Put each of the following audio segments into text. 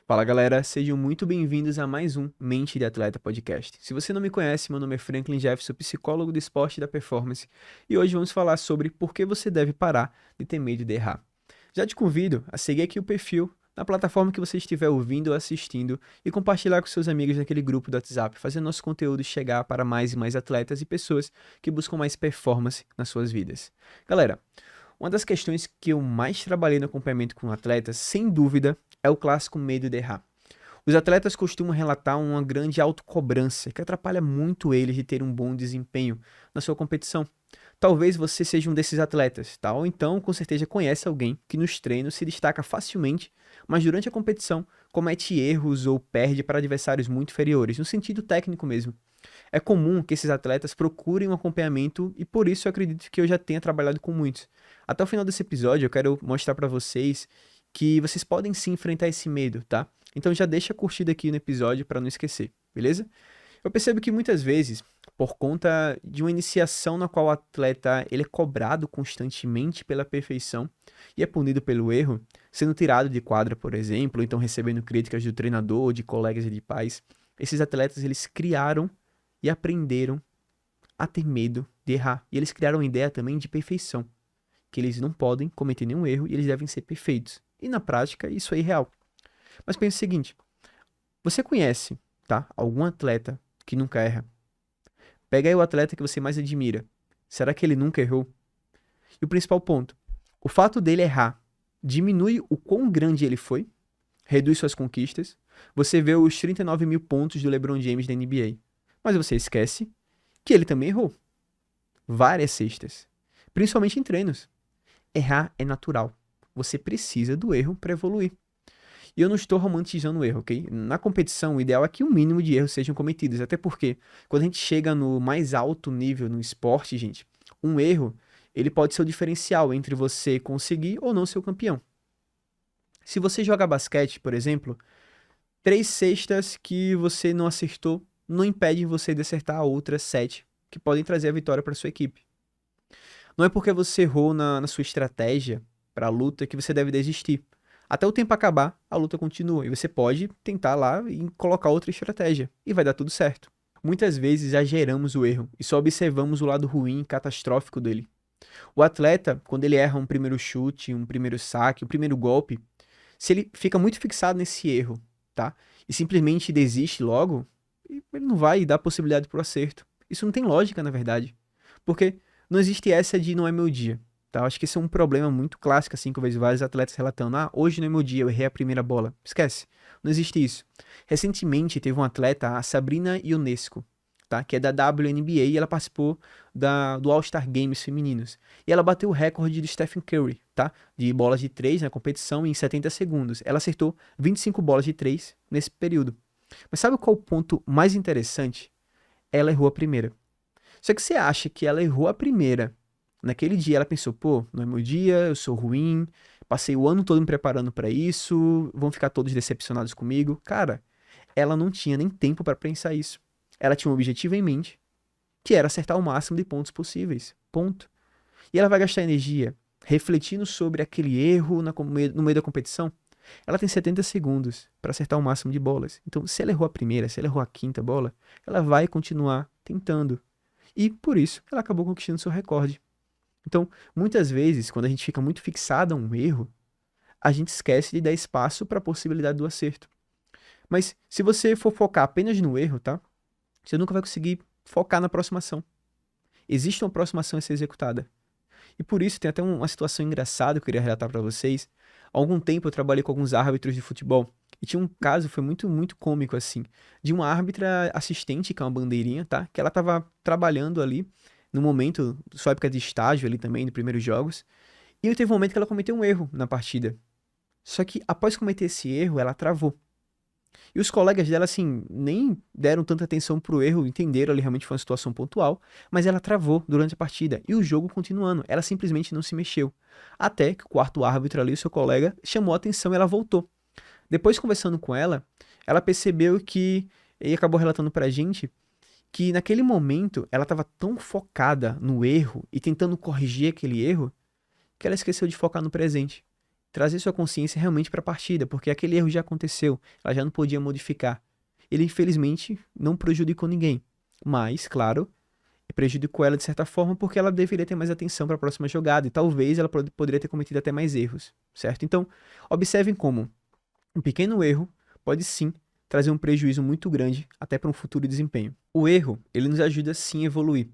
Fala galera, sejam muito bem-vindos a mais um Mente de Atleta Podcast. Se você não me conhece, meu nome é Franklin Jeff, sou psicólogo do esporte e da performance e hoje vamos falar sobre por que você deve parar de ter medo de errar. Já te convido a seguir aqui o perfil na plataforma que você estiver ouvindo ou assistindo e compartilhar com seus amigos naquele grupo do WhatsApp, fazendo nosso conteúdo chegar para mais e mais atletas e pessoas que buscam mais performance nas suas vidas. Galera, uma das questões que eu mais trabalhei no acompanhamento com atletas, sem dúvida, é o clássico medo de errar. Os atletas costumam relatar uma grande autocobrança que atrapalha muito eles de ter um bom desempenho na sua competição. Talvez você seja um desses atletas, tá? Ou então, com certeza, conhece alguém que nos treinos se destaca facilmente, mas durante a competição comete erros ou perde para adversários muito inferiores, no sentido técnico mesmo. É comum que esses atletas procurem um acompanhamento e por isso eu acredito que eu já tenha trabalhado com muitos. Até o final desse episódio eu quero mostrar para vocês que vocês podem sim enfrentar esse medo, tá? Então já deixa a curtida aqui no episódio para não esquecer, beleza? Eu percebo que muitas vezes, por conta de uma iniciação na qual o atleta ele é cobrado constantemente pela perfeição e é punido pelo erro, sendo tirado de quadra, por exemplo, ou então recebendo críticas do treinador, de colegas e de pais, esses atletas eles criaram e aprenderam a ter medo de errar. E eles criaram uma ideia também de perfeição, que eles não podem cometer nenhum erro e eles devem ser perfeitos. E na prática, isso é irreal. Mas pense o seguinte, você conhece, tá, algum atleta que nunca erra? Pega aí o atleta que você mais admira. Será que ele nunca errou? E o principal ponto, o fato dele errar diminui o quão grande ele foi, reduz suas conquistas. Você vê os 39 mil pontos do LeBron James da NBA. Mas você esquece que ele também errou várias cestas, principalmente em treinos. Errar é natural. Você precisa do erro para evoluir. E eu não estou romantizando o erro, ok? Na competição, o ideal é que o mínimo de erros sejam cometidos. Até porque, quando a gente chega no mais alto nível no esporte, gente, um erro, ele pode ser o diferencial entre você conseguir ou não ser o campeão. Se você joga basquete, por exemplo, 3 cestas que você não acertou não impedem você de acertar outras 7 que podem trazer a vitória para sua equipe. Não é porque você errou na sua estratégia para a luta que você deve desistir. Até o tempo acabar, a luta continua e você pode tentar lá e colocar outra estratégia e vai dar tudo certo. Muitas vezes exageramos o erro e só observamos o lado ruim e catastrófico dele. O atleta, quando ele erra um primeiro chute, um primeiro saque, um primeiro golpe, se ele fica muito fixado nesse erro, tá? E simplesmente desiste logo, ele não vai dar possibilidade para o acerto. Isso não tem lógica, na verdade. Porque não existe essa de não é meu dia. Tá? Eu acho que esse é um problema muito clássico, assim, que eu vejo vários atletas relatando. Ah, hoje não é meu dia, eu errei a primeira bola. Esquece. Não existe isso. Recentemente teve um atleta, a Sabrina Ionesco, tá? Que é da WNBA e ela participou do All-Star Games femininos. E ela bateu o recorde do Stephen Curry, tá? De bolas de 3 na competição em 70 segundos. Ela acertou 25 bolas de 3 nesse período. Mas sabe qual o ponto mais interessante? Ela errou a primeira. Só que você acha que ela errou a primeira. Naquele dia ela pensou, pô, não é meu dia, eu sou ruim, passei o ano todo me preparando pra isso, vão ficar todos decepcionados comigo. Cara, ela não tinha nem tempo pra pensar isso. Ela tinha um objetivo em mente, que era acertar o máximo de pontos possíveis. Ponto. E ela vai gastar energia refletindo sobre aquele erro no meio da competição. Ela tem 70 segundos para acertar o máximo de bolas. Então, se ela errou a primeira, se ela errou a quinta bola, ela vai continuar tentando. E, por isso, ela acabou conquistando seu recorde. Então, muitas vezes, quando a gente fica muito fixado a um erro, a gente esquece de dar espaço para a possibilidade do acerto. Mas, se você for focar apenas no erro, tá? Você nunca vai conseguir focar na próxima ação. Existe uma próxima ação a ser executada. E por isso tem até uma situação engraçada que eu queria relatar para vocês. Há algum tempo eu trabalhei com alguns árbitros de futebol. E tinha um caso, foi muito, muito cômico, assim, de uma árbitra assistente, que é uma bandeirinha, tá? Que ela tava trabalhando ali, no momento, sua época de estágio ali também, dos primeiros jogos. E teve um momento que ela cometeu um erro na partida. Só que após cometer esse erro, ela travou. E os colegas dela, assim, nem deram tanta atenção pro erro, entenderam ali realmente foi uma situação pontual, mas ela travou durante a partida e o jogo continuando. Ela simplesmente não se mexeu. Até que o quarto árbitro ali, o seu colega, chamou a atenção e ela voltou. Depois, conversando com ela, ela percebeu que, e acabou relatando pra gente, que naquele momento ela estava tão focada no erro e tentando corrigir aquele erro, que ela esqueceu de focar no presente. trazer sua consciência realmente para a partida, porque aquele erro já aconteceu, ela já não podia modificar. Ele, infelizmente, não prejudicou ninguém, mas, claro, prejudicou ela de certa forma porque ela deveria ter mais atenção para a próxima jogada e talvez ela poderia ter cometido até mais erros, certo? Então, observem como um pequeno erro pode sim trazer um prejuízo muito grande até para um futuro desempenho. O erro, ele nos ajuda sim a evoluir,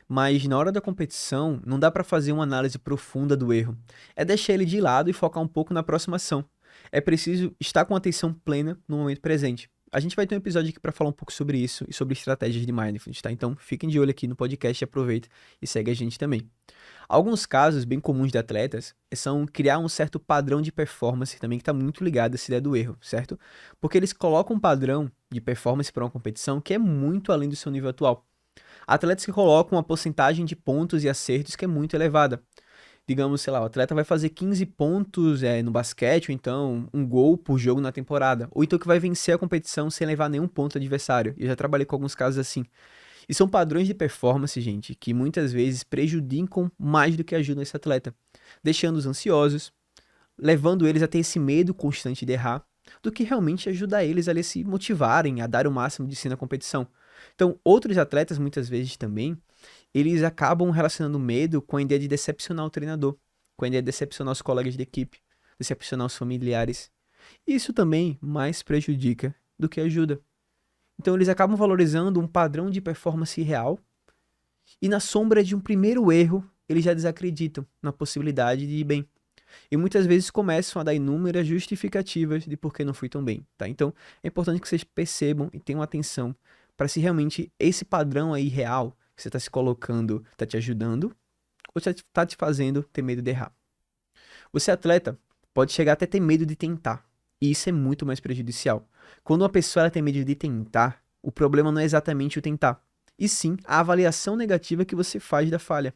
mas na hora da competição não dá para fazer uma análise profunda do erro. É deixar ele de lado e focar um pouco na próxima ação. É preciso estar com atenção plena no momento presente. A gente vai ter um episódio aqui para falar um pouco sobre isso e sobre estratégias de mindfulness, tá? Então fiquem de olho aqui no podcast, aproveita e segue a gente também. Alguns casos bem comuns de atletas são criar um certo padrão de performance também que está muito ligado a essa ideia do erro, certo? Porque eles colocam um padrão de performance para uma competição que é muito além do seu nível atual. Atletas que colocam uma porcentagem de pontos e acertos que é muito elevada. Digamos, sei lá, o atleta vai fazer 15 pontos no basquete, ou então um gol por jogo na temporada. Ou então que vai vencer a competição sem levar nenhum ponto do adversário. Eu já trabalhei com alguns casos assim. E são padrões de performance, gente, que muitas vezes prejudicam mais do que ajudam esse atleta, deixando-os ansiosos, levando eles a ter esse medo constante de errar, do que realmente ajudar eles a se motivarem, a dar o máximo de si na competição. Então, outros atletas, muitas vezes também, eles acabam relacionando medo com a ideia de decepcionar o treinador, com a ideia de decepcionar os colegas de equipe, decepcionar os familiares. Isso também mais prejudica do que ajuda. Então eles acabam valorizando um padrão de performance real e na sombra de um primeiro erro, eles já desacreditam na possibilidade de ir bem. E muitas vezes começam a dar inúmeras justificativas de por que não fui tão bem, tá? Então é importante que vocês percebam e tenham atenção para se realmente esse padrão aí real que você está se colocando está te ajudando ou está te fazendo ter medo de errar. Você atleta pode chegar até ter medo de tentar. E isso é muito mais prejudicial. Quando uma pessoa ela tem medo de tentar, o problema não é exatamente o tentar, e sim a avaliação negativa que você faz da falha.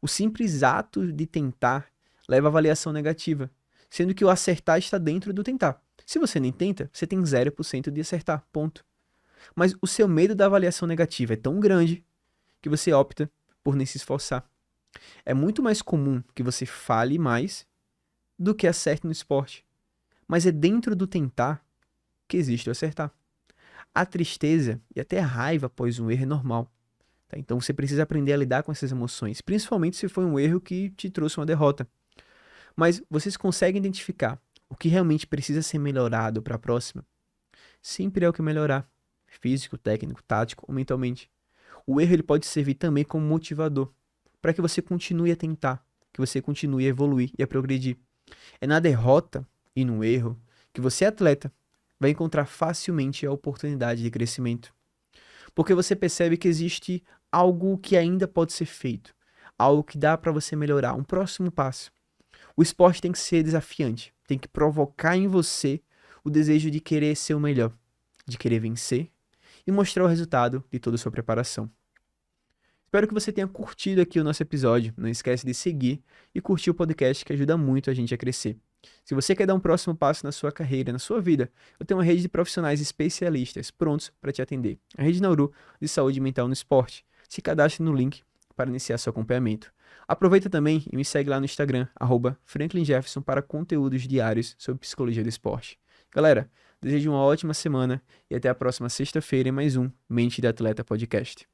O simples ato de tentar leva a avaliação negativa, sendo que o acertar está dentro do tentar. Se você nem tenta, você tem 0% de acertar, ponto. Mas o seu medo da avaliação negativa é tão grande que você opta por nem se esforçar. É muito mais comum que você fale mais do que acerte no esporte. Mas é dentro do tentar que existe o acertar. A tristeza e até a raiva após um erro é normal. Tá? Então você precisa aprender a lidar com essas emoções, principalmente se foi um erro que te trouxe uma derrota. Mas vocês conseguem identificar o que realmente precisa ser melhorado para a próxima? Sempre é o que melhorar, físico, técnico, tático ou mentalmente. O erro ele pode servir também como motivador, para que você continue a tentar, que você continue a evoluir e a progredir. É na derrota e no erro que você, atleta, vai encontrar facilmente a oportunidade de crescimento. Porque você percebe que existe algo que ainda pode ser feito, algo que dá para você melhorar, um próximo passo. O esporte tem que ser desafiante, tem que provocar em você o desejo de querer ser o melhor, de querer vencer e mostrar o resultado de toda a sua preparação. Espero que você tenha curtido aqui o nosso episódio. Não esquece de seguir e curtir o podcast que ajuda muito a gente a crescer. Se você quer dar um próximo passo na sua carreira, na sua vida, eu tenho uma rede de profissionais especialistas prontos para te atender. A Rede Nauru de Saúde Mental no Esporte. Se cadastre no link para iniciar seu acompanhamento. Aproveita também e me segue lá no Instagram, @FranklinJefferson, para conteúdos diários sobre psicologia do esporte. Galera, desejo uma ótima semana e até a próxima sexta-feira em mais um Mente de Atleta Podcast.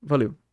Valeu!